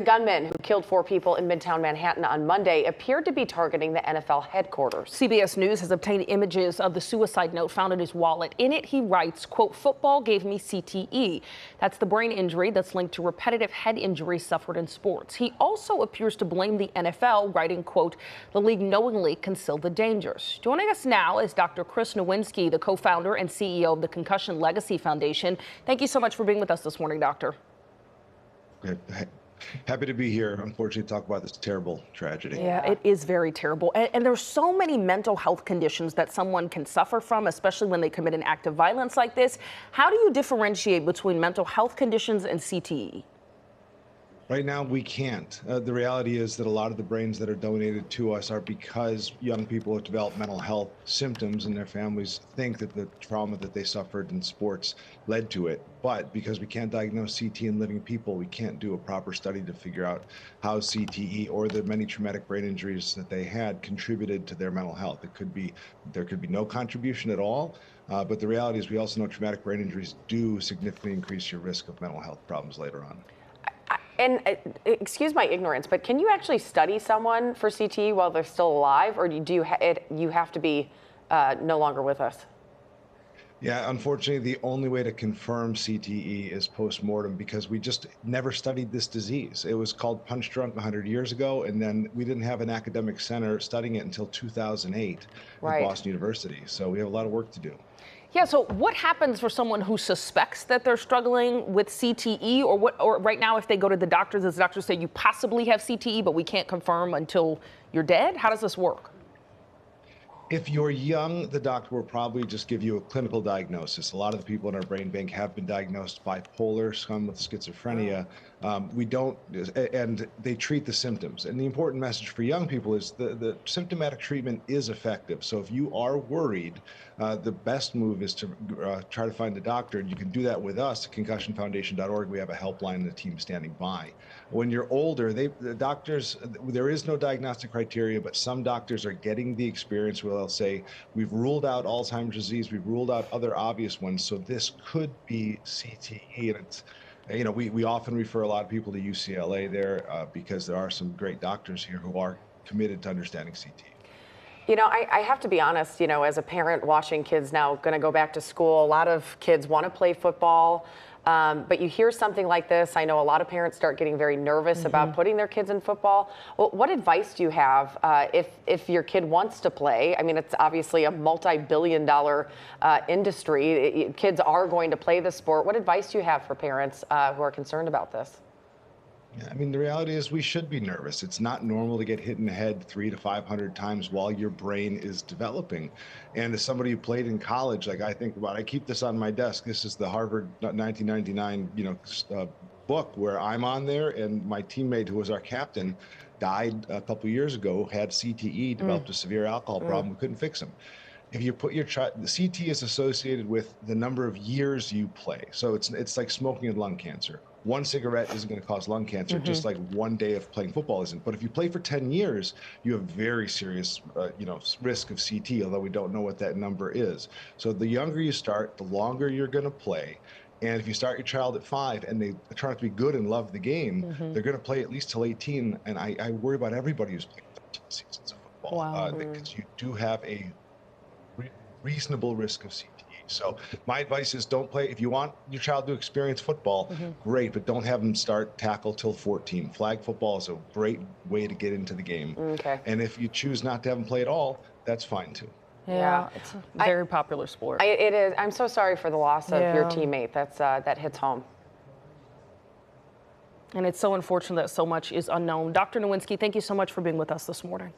The gunman who killed 4 people in Midtown Manhattan on Monday appeared to be targeting the NFL headquarters. CBS News has obtained images of the suicide note found in his wallet. In it, he writes, quote, "Football gave me CTE. That's the brain injury that's linked to repetitive head injuries suffered in sports." He also appears to blame the NFL, writing, quote, "The league knowingly concealed the dangers." Joining us now is Dr. Nowinski, the co-founder and CEO of the Concussion Legacy Foundation. Thank you so much for being with us this morning, Doctor. Good. Happy to be here. Unfortunately, to talk about this terrible tragedy. Yeah, it is very terrible. And there's so many mental health conditions that someone can suffer from, especially when they commit an act of violence like this. How do you differentiate between mental health conditions and CTE? Right now, we can't. The reality is that a lot of the brains that are donated to us are because young people have developed mental health symptoms and their families think that the trauma that they suffered in sports led to it. But because we can't diagnose CTE in living people, we can't do a proper study to figure out how CTE or the many traumatic brain injuries that they had contributed to their mental health. There could be no contribution at all. But the reality is we also know traumatic brain injuries do significantly increase your risk of mental health problems later on. And excuse my ignorance, but can you actually study someone for CTE while they're still alive, or do you have to be no longer with us? Yeah, unfortunately, the only way to confirm CTE is post-mortem because we just never studied this disease. It was called punch drunk 100 years ago, and then we didn't have an academic center studying it until 2008 at Boston University. So we have a lot of work to do. Yeah, so what happens for someone who suspects that they're struggling with CTE, or right now if they go to the doctors, does the doctor say you possibly have CTE, but we can't confirm until you're dead? How does this work? If you're young, the doctor will probably just give you a clinical diagnosis. A lot of the people in our brain bank have been diagnosed bipolar, some with schizophrenia. And they treat the symptoms. And the important message for young people is the symptomatic treatment is effective. So if you are worried, the best move is to try to find a doctor. And you can do that with us at concussionfoundation.org. We have a helpline and a team standing by. When you're older, the doctors, there is no diagnostic criteria, but some doctors are getting the experience where they'll say, we've ruled out Alzheimer's disease, we've ruled out other obvious ones, so this could be CTE. And it's, you know, we often refer a lot of people to UCLA there because there are some great doctors here who are committed to understanding CTE. You know, I have to be honest, you know, as a parent watching kids now going to go back to school, a lot of kids want to play football. But you hear something like this, I know a lot of parents start getting very nervous about putting their kids in football. Well, what advice do you have if your kid wants to play? I mean, it's obviously a multi-billion-dollar industry. Kids are going to play the sport. What advice do you have for parents who are concerned about this? Yeah, I mean, the reality is we should be nervous. It's not normal to get hit in the head 300 to 500 times while your brain is developing. And as somebody who played in college, like I think about, I keep this on my desk. This is the Harvard 1999, book where I'm on there, and my teammate who was our captain died a couple of years ago, had CTE, developed a severe alcohol problem. We couldn't fix him. If you put your the CT is associated with the number of years you play. So it's like smoking and lung cancer. One cigarette isn't going to cause lung cancer, just like one day of playing football isn't. But if you play for 10 years, you have very serious, risk of CT, although we don't know what that number is. So the younger you start, the longer you're going to play. And if you start your child at 5 and they try to be good and love the game, they're going to play at least till 18. And I worry about everybody who's playing 13 seasons of football because you do have a reasonable risk of CTE. So my advice is don't play. If you want your child to experience football, great, but don't have them start tackle till 14. Flag football is a great way to get into the game. And if you choose not to have them play at all, that's fine too. Yeah, it's a very popular sport. It is. I'm so sorry for the loss of your teammate. That hits home. And it's so unfortunate that so much is unknown. Dr. Nowinski, thank you so much for being with us this morning.